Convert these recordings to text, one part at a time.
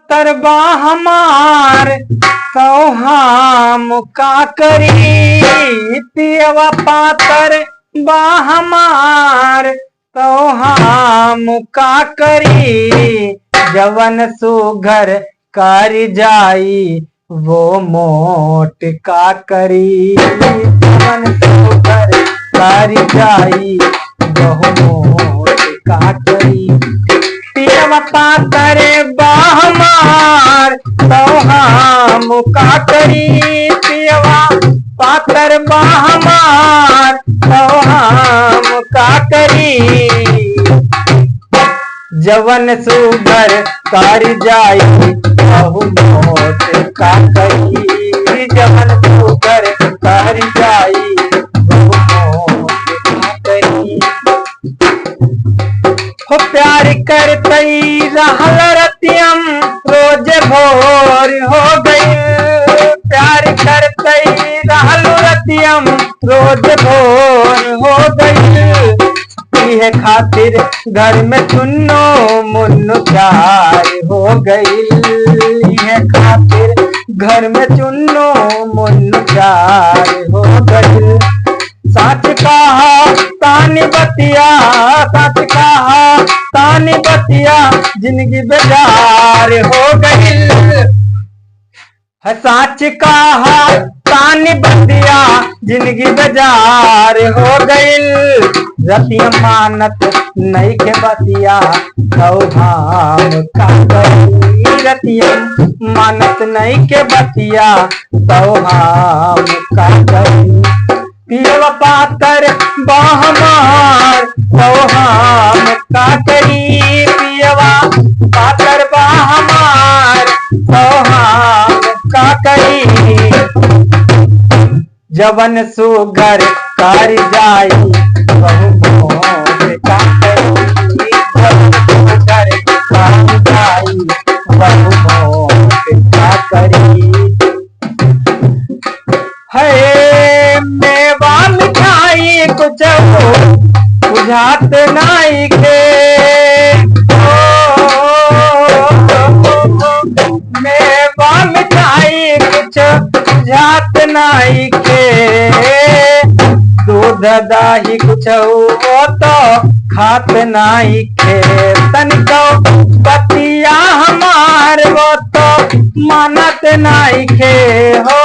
पातर बा हमार तो हम का करी। पियवा पातर बा हमार तो हम का करी। जवन सुघर कर जाई वो मोट का करी। जवन सुघर कर जाई वो मोट का करी। पियवा पातर बा हमार तो हम का करी। पियवा पातर बा हमार तो हम का करी। जवन सुघर कर जाई बहु मोट का करी। जवन सुघर कर जाई बहु मोट का करी। हो प्यार करतई रहल रतियम रोज भोर हो गई। प्यार करतई रहल रतियम रोज भोर हो गई। है खातिर घर में चुन्नो मुन्नो प्यार हो गई। है खातिर घर में चुन्नो मुन्नो प्यार हो गई। सच कहा तानी बतिया सच कहा तानी बतिया जिंदगी बेजार हो गई। सच कहा तानी बतिया जिंदगी बेजार हो गई। रतिया मानत नहीं के बतिया तो हम का करी। रतिया मानत नहीं के बतिया तो हम का करी। पियवा पातर बा हमार तो हम का करी। पियवा पातर बा हमार तो हम का करी। जवन सुघर कर जाई बहु मोट का करी। जवन सुघर कर जाई बहु मोट का करी। है मेवा मिठाई कुछ बुझात नाई के। मेवा मिठाई कुछ बुझात नाई के। दूध दाही कुछ वो तो खात नाई के। तनिको बतिया हमार वो तो मानत नाई के हो।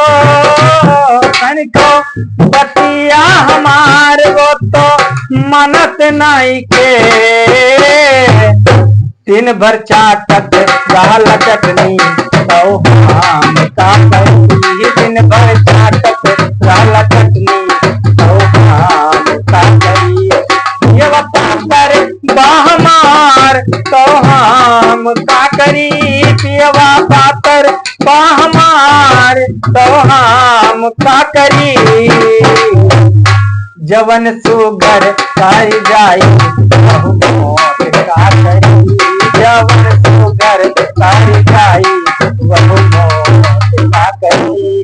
तनिको बतिया हमार वो तो मानत नाई के। दिन भर चाटत दाल चटनी तो हम का करी। दिन भर चाटत दाल चटनी तो हम का करी। ये पातर बा हमार तो हम का करी। पियवा पातर बा हमार तो हम का करी। जवन सुघर कर जाई बहु मोट का करी। जवन सुघर कर जाई बहु मोट का करी।